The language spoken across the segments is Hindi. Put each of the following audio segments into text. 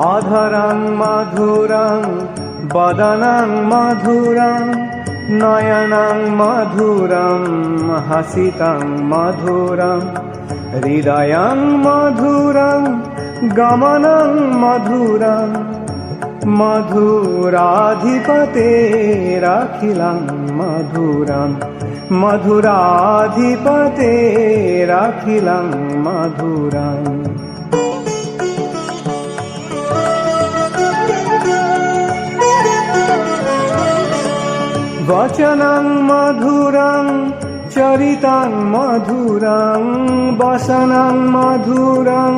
अधरं मधुरं वदनं मधुरं नयनं मधुरं हसितं मधुरं हृदयं मधुरं गमनं मधुरं मधुराधिपतेरखिलं मधुरं मधुराधिपतेरखिलं मधुरम् वचनं मधुरं चरितं मधुरं वसनं मधुरं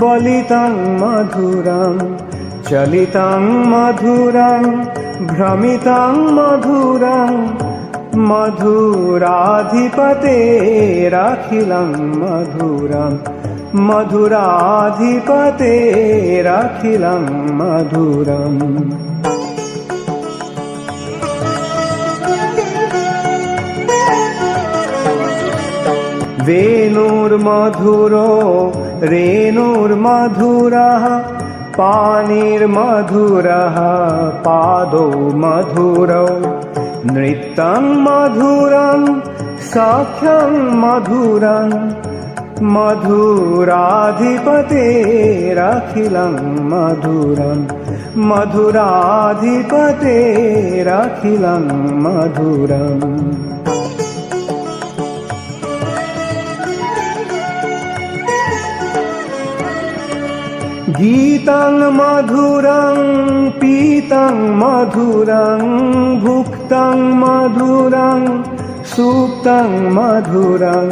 बलितं मधुरं चलितं मधुरं भ्रमितं मधुरं मधुराधिपतेरखिलं मधुरं मधुराधिपतेरखिलं मधुरम् वेणुर्मधुरो रेणुर्मधुरः पाणिर्मधुरः पादौ मधुरौ नृत्यं मधुरं सख्यं मधुरं मधुराधिपतेरखिलं मधुरं मधुराधिपतेरखिलं मधुरम् गीतं मधुरं पीतं मधुरं भुक्तं मधुरं सुप्तं मधुरं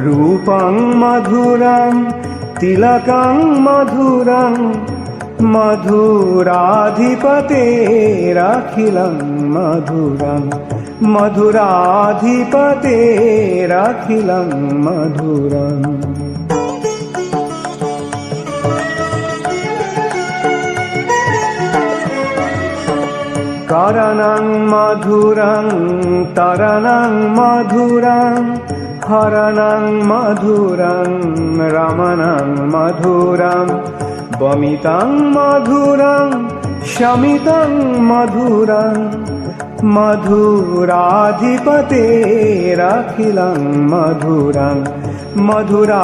रूपं मधुरं तिलकं मधुरं मधुराधिपतेरखिलं मधुरं मधुराधिपतेरखिलं मधुरम् करणं मधुरं तरणं मधुरं हरणं मधुरं रमणं मधुरं वमितं मधुरं शमितं मधुरं मधुराधिपतेरखिलं मधुरं मधुराधिपतेरखिलं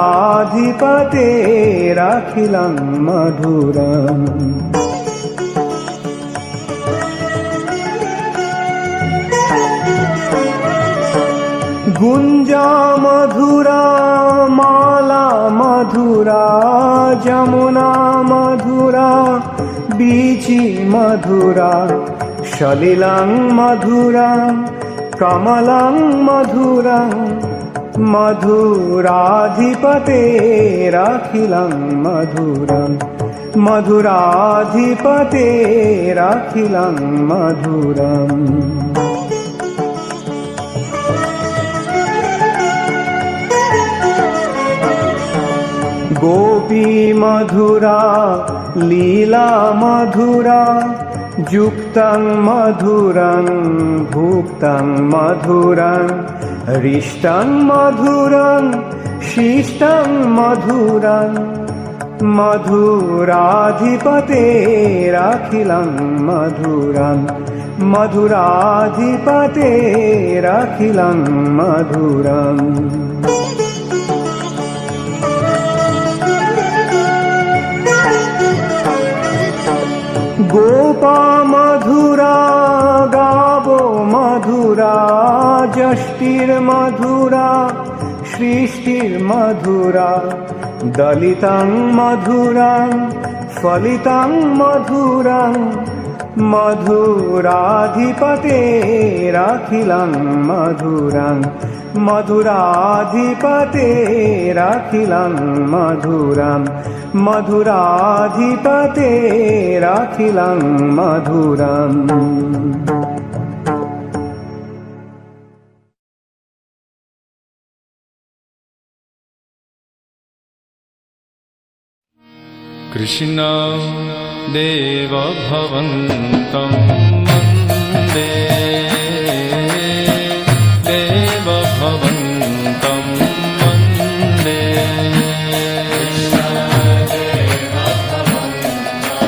मधुरम् गुंजा मधुरा माला मधुरा जमुना मधुरा बीची मधुरा सलिलं मधुरं कमलं मधुरं मधुराधिपतेरखिलं मधुरं मधुराधिपतेरखिलं मधुरम् गोपी मधुरा लीला मधुरा युक्तं मधुरं भुक्तं मधुरं हृष्टं मधुरं शिष्टं मधुरं मधुराधिपतेरखिलं मधुरं मधुराधिपतेरखिलं मधुरम् गोपा मधुरा गावो मधुरा जष्टिर्मधुरा सृष्टिर्मधुरा दलितं मधुरं फलितं मधुरं मधुराधिपतेरखिलं मधुरं मधुराधिपतेरखिलं मधुरं मधुराधिपतेरखिलं मधुरम् कृष्ण देव भवन्तं वन्दे देव भवन्तं वन्दे कृष्ण देव भवन्तं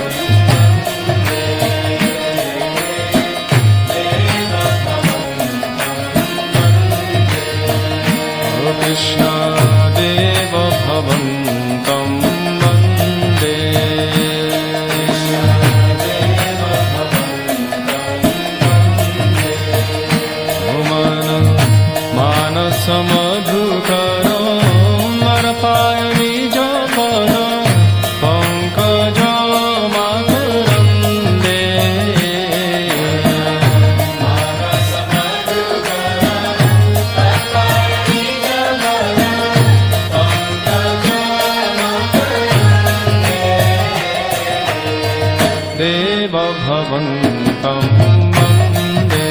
देवभवन्तं वन्दे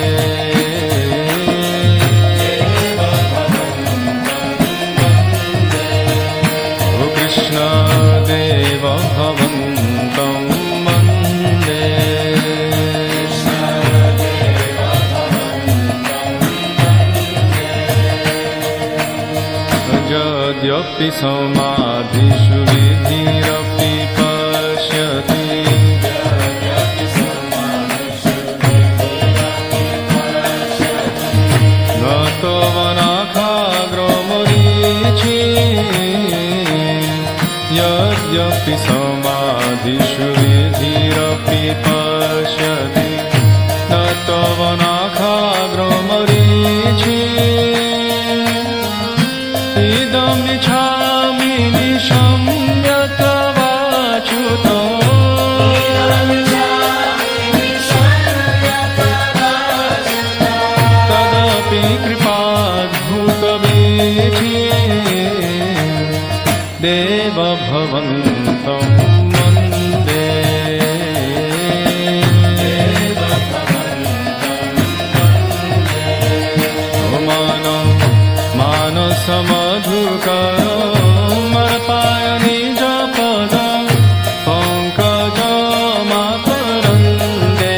ओ कृष्ण देवभवन्तं वन्दे यद्यपि समाधिषु विधिरपि पश्यति गतवनाखाग्रो मरीचि यद्यपि समाधिषु विधिरपि पश्यति गतवनाखाग्रो मरीचि इदमिच्छामि निशम्यतवाच्युतो तदपि कृपाद्भुतवीचि देवभवन्तं वन्दे मानसमधुकरो मर्पाय निजपद पङ्कजमाकरन्दे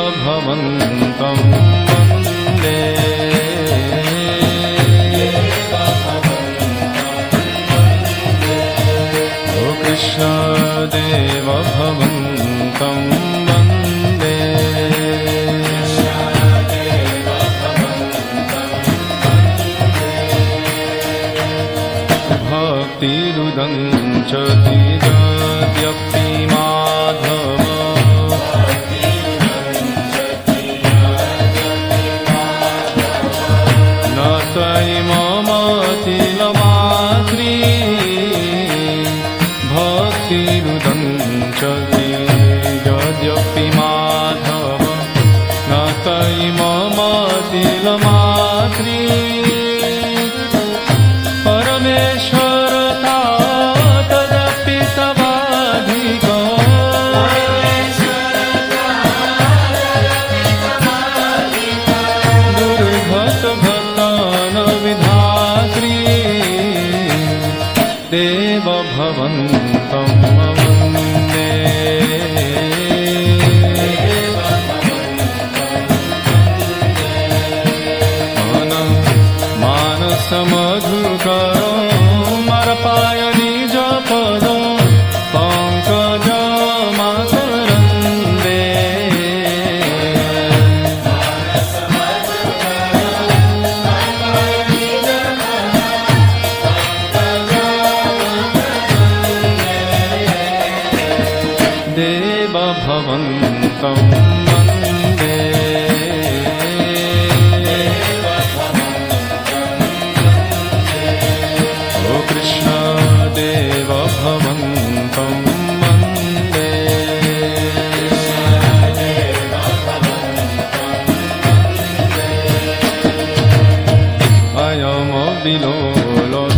देवभवन्तं वन्दे कृष्ण देवभवन्तं वन्दे भक्तिरुदञ्चति यद्यपि माधव न त्वयि मम तिलमात्री भक्तिरुदञ्चति यद्यपि माधव न त्वयि मम तिलमात्री परमेश्वरता तदपि तवाधिको दुर्गतभक्तान् विधात्री देवभवन्तं वन्दे मानसमधुकरो मर्पाय निजपद पङ्कजमाकरन्दे देवभवन्तं वन्दे ओ कृष्ण देवभवन्तं वन्दे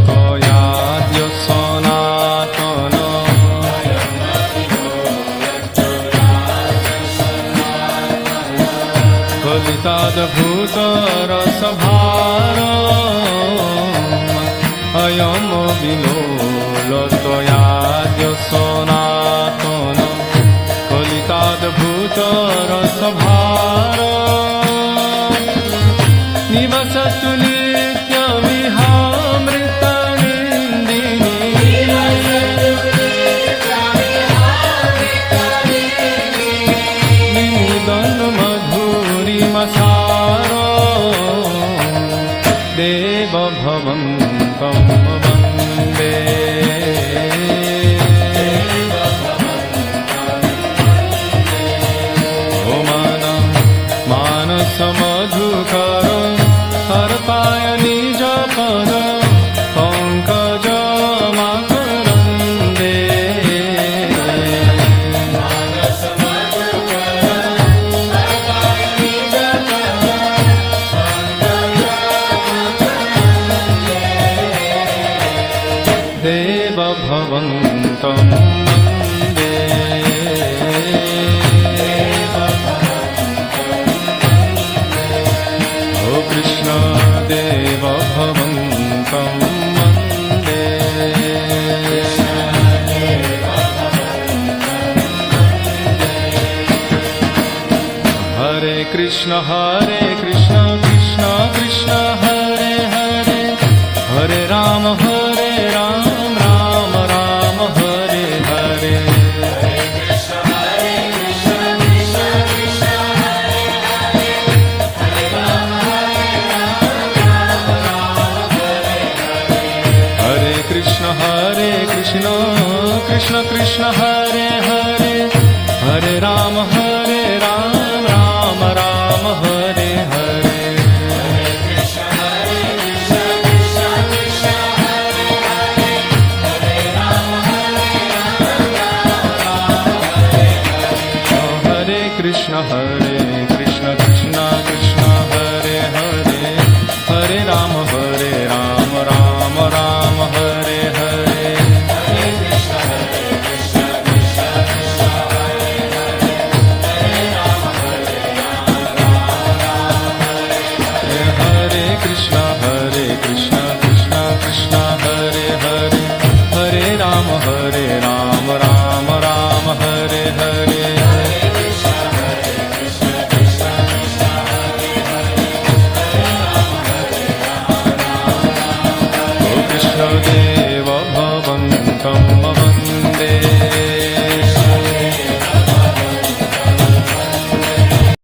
अयमविलोलतयाद्य सनातन कलिताद्भुतरसभार अयमविलोलतयाद्य सनातन कलिताद्भुतरसभार निवसतु देवभवन्तं वन्दे ओ कृष्ण कृष्ण कृष्ण हरे हरे हरे राम राम राम हरे हरे हरे कृष्ण कृष्ण कृष्ण हरे हरे हरे राम राम राम हरे हरे हरे कृष्ण